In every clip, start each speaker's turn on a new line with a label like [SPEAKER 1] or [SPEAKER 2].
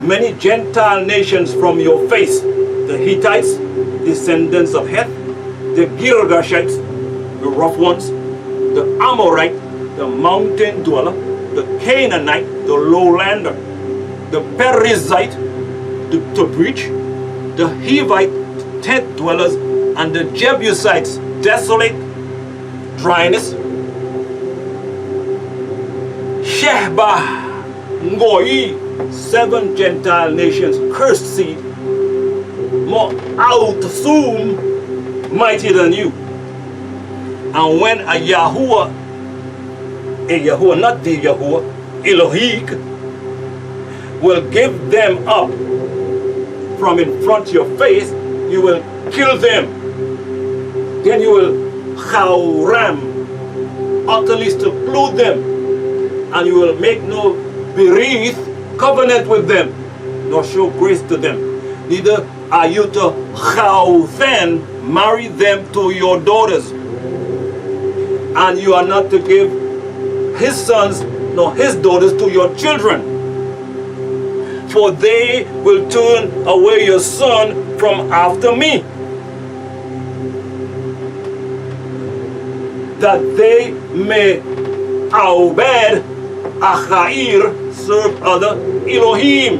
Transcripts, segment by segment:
[SPEAKER 1] many Gentile nations from your face, the Hittites, descendants of Heth, the Girgashites, the rough ones, the Amorite, the mountain dweller, the Canaanite, the lowlander, the Perizzite, the Tobreach, the Hivite, tent dwellers, and the Jebusites, desolate, dryness, Shehbah, Ngoi, 7 Gentile nations, cursed seed, more Apsu, mightier than you. And when a Yahuwah, not the Yahuwah, Elohik, will give them up from in front of your face, you will kill them. Then you will chauram, utterly seclude them, and you will make no berith covenant with them, nor show grace to them. Neither are you to then marry them to your daughters, and you are not to give his sons nor his daughters to your children, for they will turn away your son from after me, that they may Obed Achair serve other Elohim.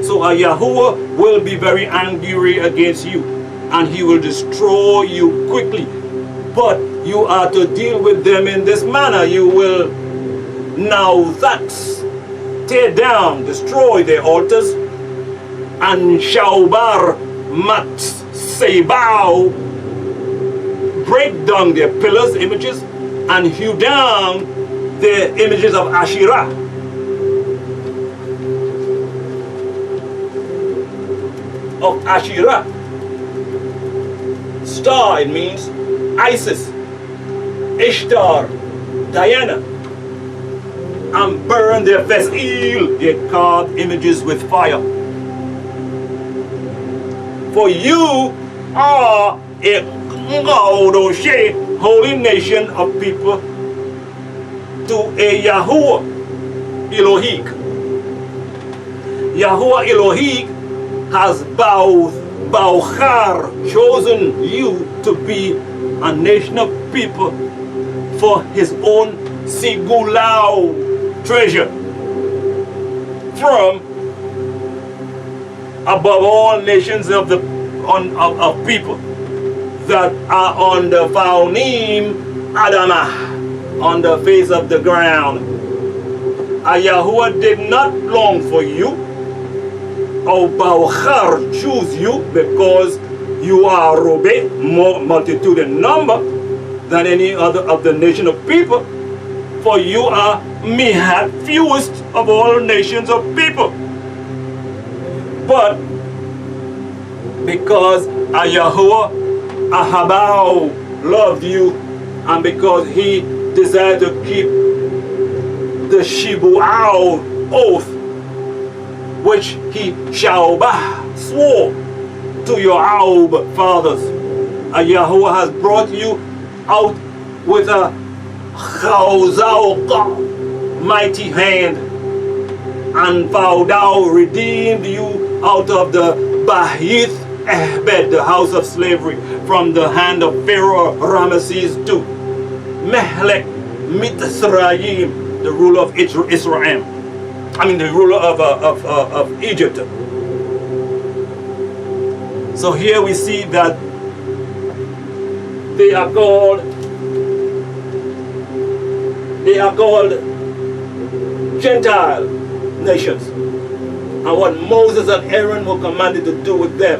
[SPEAKER 1] So Yahuwah will be very angry against you, and he will destroy you quickly. But you are to deal with them in this manner. You will now tear down, destroy their altars, and Shaubar Mat Sebao, break down their pillars, images, and hew down the images of Asherah. Of Asherah. Star, it means Isis, Ishtar, Diana, and burn their Vesil, their carved images, with fire. For you are a holy nation of people to a Yahuwah Elohik. Yahuwah Elohik has chosen you to be a nation of people for his own Sigulau treasure, from above all nations of people that are on the Faunim Adamah, on the face of the ground. Yahuwah did not long for you, or Bauchar choose you, because you are Robe, more multitude in number than any other of the nation of people, for you are Mihat, fewest of all nations of people. But because Yahuwah Ahabau loved you, and because he desired to keep the Shibu'au oath, which he Shaubah swore to your Aub fathers, Yahuwah has brought you out with a Chawzauqa, mighty hand, and Faudau redeemed you out of the Bahith Ehbed, the house of slavery, from the hand of Pharaoh Ramesses II, Mehlek Mitzrayim, the ruler of Israel. The ruler of Egypt. So here we see that they are called Gentile nations, and what Moses and Aaron were commanded to do with them.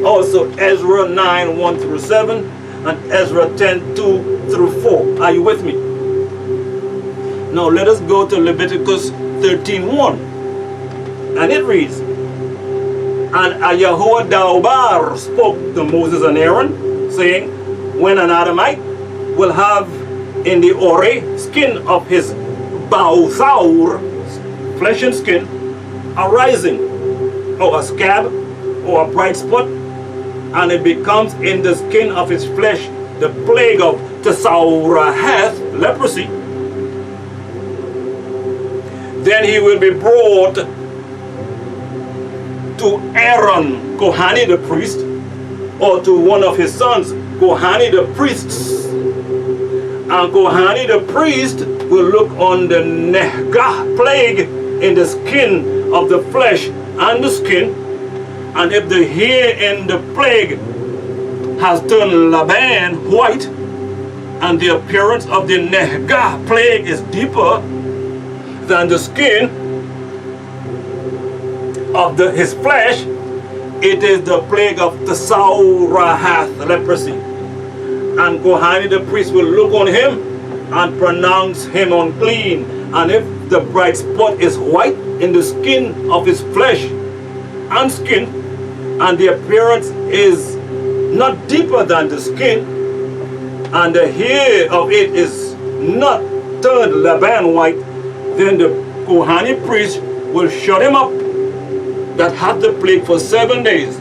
[SPEAKER 1] Also Ezra 9:1-7 and Ezra 10:2-4. Are you with me? Now let us go to Leviticus 13:1, and it reads, and Yahuwah Daubar spoke to Moses and Aaron, saying, when an Adamite will have in the ore skin of his Bauthaur, flesh and skin, a rising, or a scab, or a bright spot, and it becomes in the skin of his flesh the plague of Tesauraheth, leprosy, then he will be brought to Aaron, Kohani the priest, or to one of his sons, Kohani the priests. And Kohani the priest will look on the Nehgah plague in the skin of the flesh and the skin. And if the hair in the plague has turned Laban white, and the appearance of the Nehgah plague is deeper than the skin of his flesh, it is the plague of the Saurahath, leprosy. And Kohani the priest will look on him and pronounce him unclean. And if the bright spot is white in the skin of his flesh and skin, and the appearance is not deeper than the skin, and the hair of it is not turned Laban white, then the Kohani priest will shut him up that had the plague for 7 days.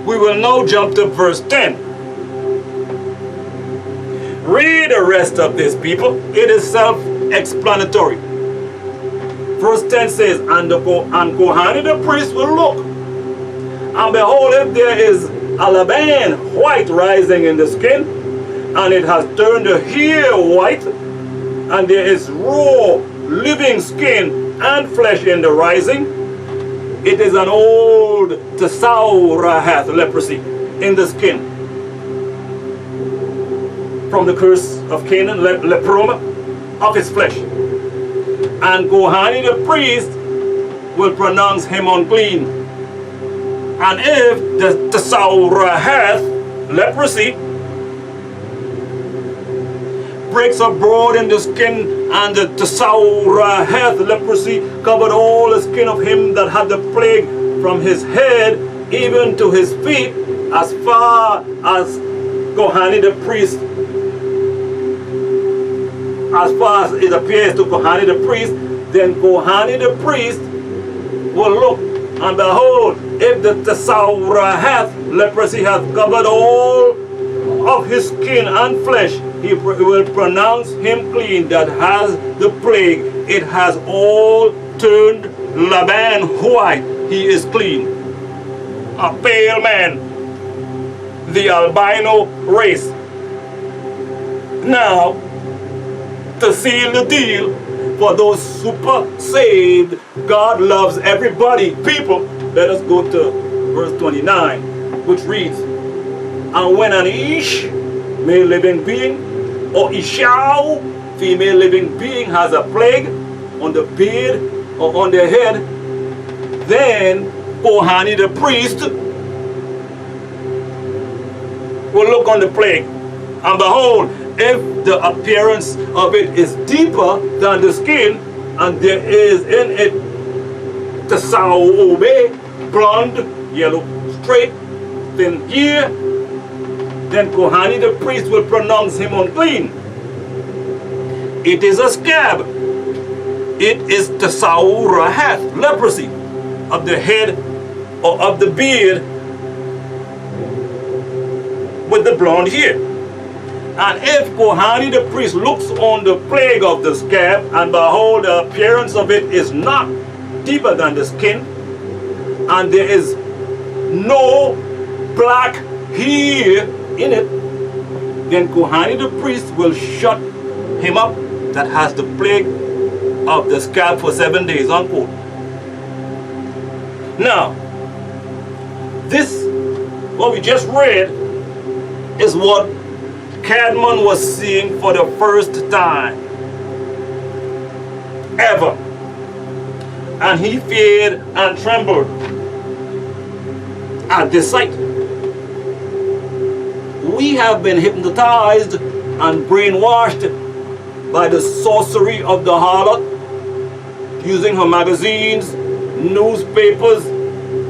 [SPEAKER 1] We will now jump to verse 10. Read the rest of this, people. It is self-explanatory. Verse 10 says, and Kohani the priest will look, and behold, if there is a Laban white rising in the skin, and it has turned the hair white, and there is raw living skin and flesh in the rising, it is an old Tesaurahath, leprosy, in the skin. From the curse of Canaan, leproma of his flesh. And Kohani the priest will pronounce him unclean. And if the Tesaurahath, leprosy, breaks abroad in the skin, and the Tesaurahath, leprosy, covered all the skin of him that had the plague from his head even to his feet, as far as Kohani the priest, as far as it appears to Kohani the priest, then Kohani the priest will look, and behold, if the Tesaurahath, leprosy, hath covered all of his skin and flesh, he will pronounce him clean that has the plague. It has all turned Laban white. He is clean. A pale man, the albino race. Now, to seal the deal for those super saved, God loves everybody people, let us go to verse 29, which reads, and when an Ish, male living being, or Ishau, female living being, has a plague on the beard or on their head, then Kohani the priest will look on the plague, and behold, if the appearance of it is deeper than the skin, and there is in it the Saobe, blonde, yellow, straight, thin hair, then Kohani the priest will pronounce him unclean. It is a scab. It is the Tesaurahath, leprosy, of the head or of the beard with the blonde hair. And if Kohani the priest looks on the plague of the scab, and behold, the appearance of it is not deeper than the skin, and there is no black hair in it, then Kohani the priest will shut him up that has the plague of the scab for 7 days, unquote. Now, this, what we just read, is what Cadman was seeing for the first time ever. And he feared and trembled at this sight. We have been hypnotized and brainwashed by the sorcery of the harlot, using her magazines, newspapers,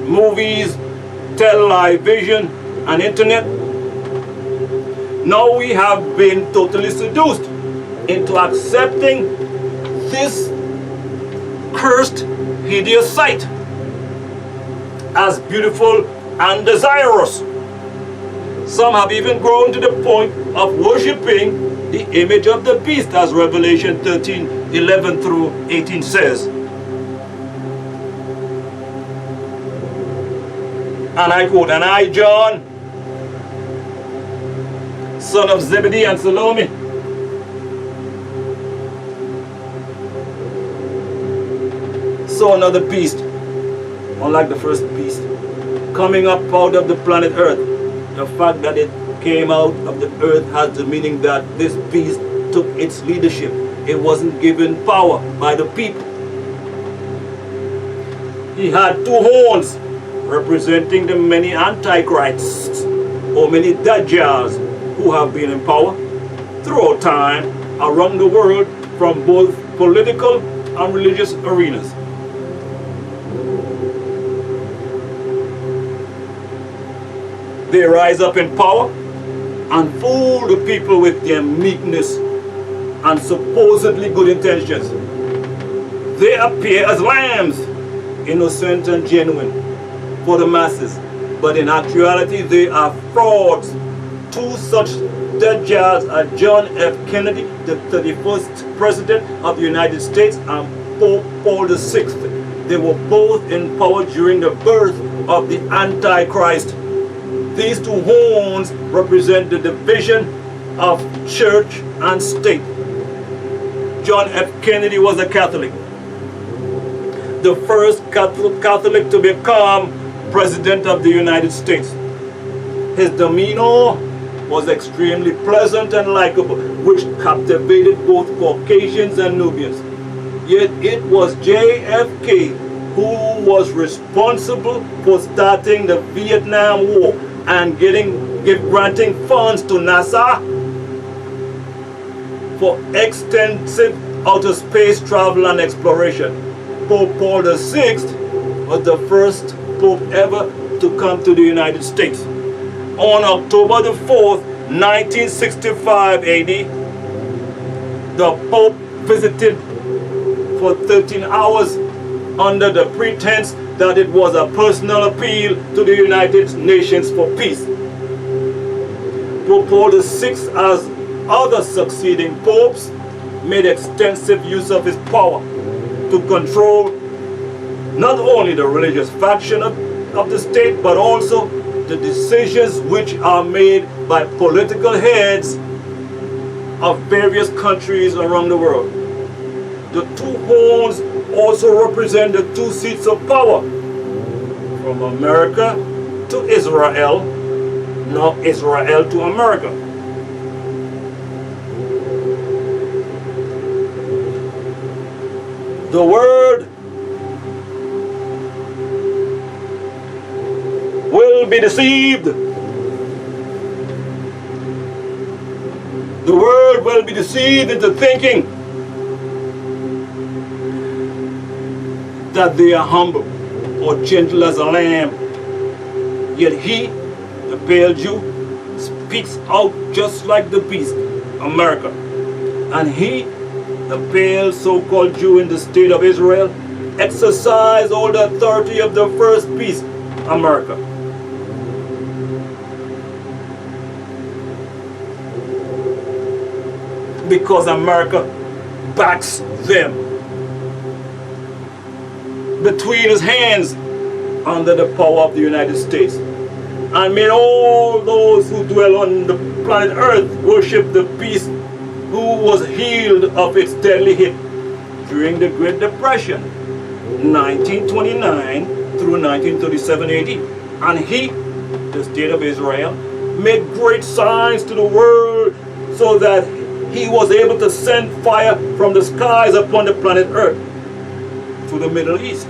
[SPEAKER 1] movies, television, and internet. Now we have been totally seduced into accepting this cursed, hideous sight as beautiful and desirous. Some have even grown to the point of worshipping the image of the beast, as Revelation 13:11 through 18 says. And I quote, "And I, John, son of Zebedee and Salome, saw another beast," unlike the first beast, "coming up out of the planet Earth." The fact that it came out of the earth has the meaning that this beast took its leadership. It wasn't given power by the people. He had two horns, representing the many antichrists or many dajjals who have been in power throughout time around the world from both political and religious arenas. They rise up in power and fool the people with their meekness and supposedly good intentions. They appear as lambs, innocent and genuine for the masses, but in actuality they are frauds. Two such dajjals are John F. Kennedy, the 31st President of the United States, and Pope Paul VI. They were both in power during the birth of the Antichrist. These two horns represent the division of church and state. John F. Kennedy was a Catholic, the first Catholic to become President of the United States. His demeanor was extremely pleasant and likable, which captivated both Caucasians and Nubians. Yet it was JFK who was responsible for starting the Vietnam War and granting funds to NASA for extensive outer space travel and exploration. Pope Paul VI was the first Pope ever to come to the United States. On October the 4th, 1965 AD, the Pope visited for 13 hours under the pretense that it was a personal appeal to the United Nations for peace. Pope Paul VI, as other succeeding popes, made extensive use of his power to control not only the religious faction of the state, but also the decisions which are made by political heads of various countries around the world. The two horns also represent the two seats of power, from America to Israel, not Israel to America. The word will be deceived. The word will be deceived into thinking that they are humble or gentle as a lamb. Yet he, the pale Jew, speaks out just like the beast, America. And he, the pale so-called Jew in the state of Israel, exercise all the authority of the first beast, America. Because America backs them between his hands under the power of the United States, and made all those who dwell on the planet Earth worship the beast who was healed of its deadly hit during the Great Depression, 1929 through 1937 AD. And he, the state of Israel, made great signs to the world so that he was able to send fire from the skies upon the planet Earth to the Middle East.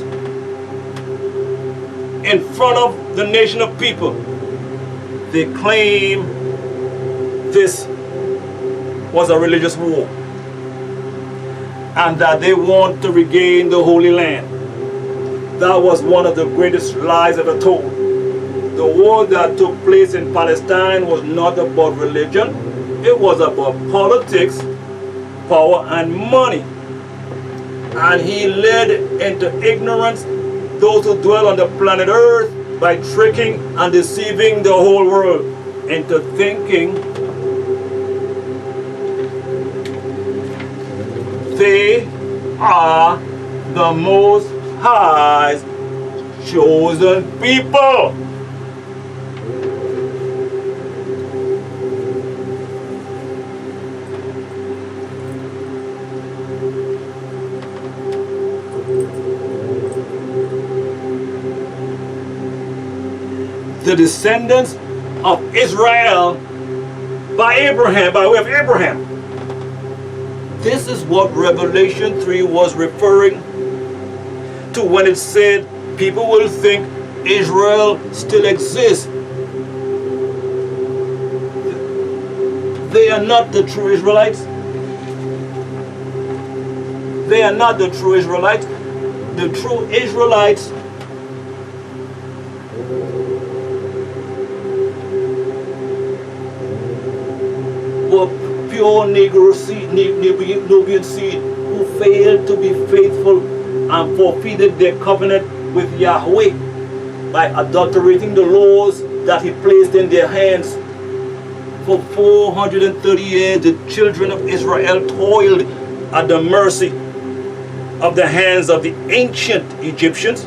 [SPEAKER 1] In front of the nation of people, they claim this was a religious war and that they want to regain the Holy Land. That was one of the greatest lies ever told. The war that took place in Palestine was not about religion. It was about politics, power, and money. And he led into ignorance those who dwell on the planet Earth by tricking and deceiving the whole world into thinking they are the Most High's chosen people. the descendants of Israel by Abraham, by way of Abraham. This is what Revelation 3 was referring to when it said people will think Israel still exists. They are not the true Israelites. They are not the true Israelites. The true Israelites were pure Negro seed, Nubian seed, who failed to be faithful and forfeited their covenant with Yahweh by adulterating the laws that he placed in their hands. For 430 years, the children of Israel toiled at the mercy of the hands of the ancient Egyptians,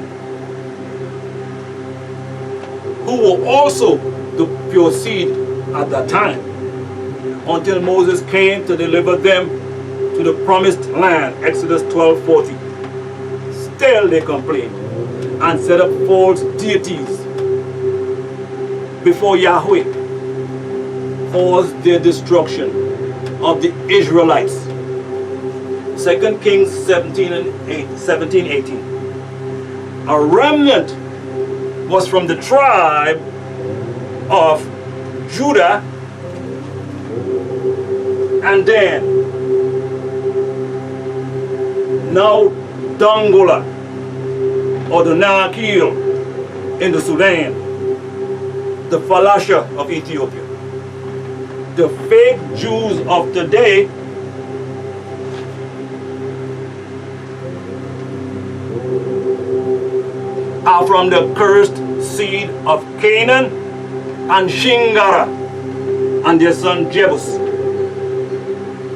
[SPEAKER 1] who were also the pure seed at that time, until Moses came to deliver them to the promised land, Exodus 12:40. Still they complained and set up false deities before Yahweh, caused their destruction of the Israelites. 2 Kings 17:18. A remnant was from the tribe of Judah and Dan. Now Dongola, or the Nakil in the Sudan, the Falasha of Ethiopia. The fake Jews of today are from the cursed seed of Canaan and Shingara and their son Jebus.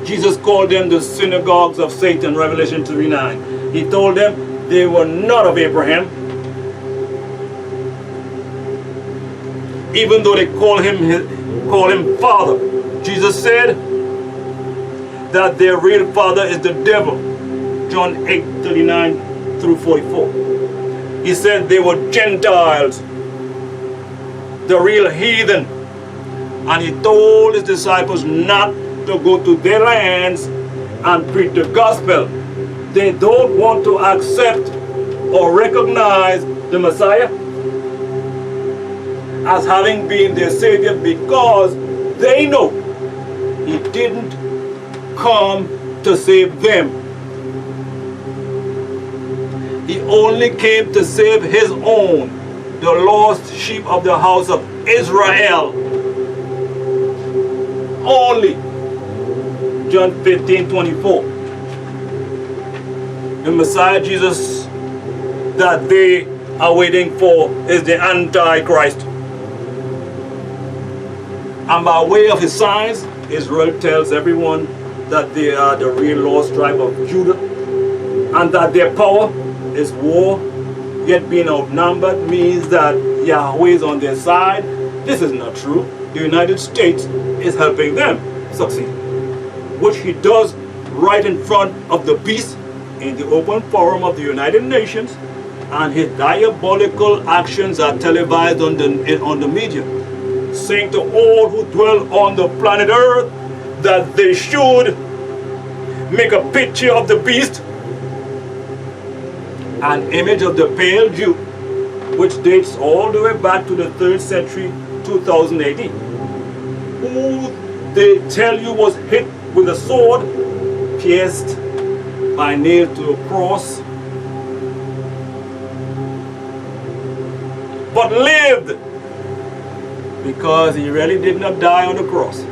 [SPEAKER 1] Jesus called them the synagogues of Satan, Revelation 3:9. He told them they were not of Abraham, even though they call him father. Jesus said that their real father is the devil, John 8:39 through 44. He said they were Gentiles, the real heathen, and he told his disciples not to go to their lands and preach the gospel. They don't want to accept or recognize the Messiah as having been their Savior because they know he didn't come to save them. He only came to save his own, the lost sheep of the house of Israel. Only. John 15:24. The Messiah Jesus that they are waiting for is the Antichrist. And by way of his signs, Israel tells everyone that they are the real lost tribe of Judah, and that their power is war, yet being outnumbered means that Yahweh is on their side. This is not true. The United States is helping them succeed, which he does right in front of the beast in the open forum of the United Nations, and his diabolical actions are televised on the media, saying to all who dwell on the planet Earth that they should make a picture of the beast, an image of the pale Jew, which dates all the way back to the 3rd century, 2000 AD, who they tell you was hit with a sword, pierced by nail to a cross, but lived because he really did not die on the cross.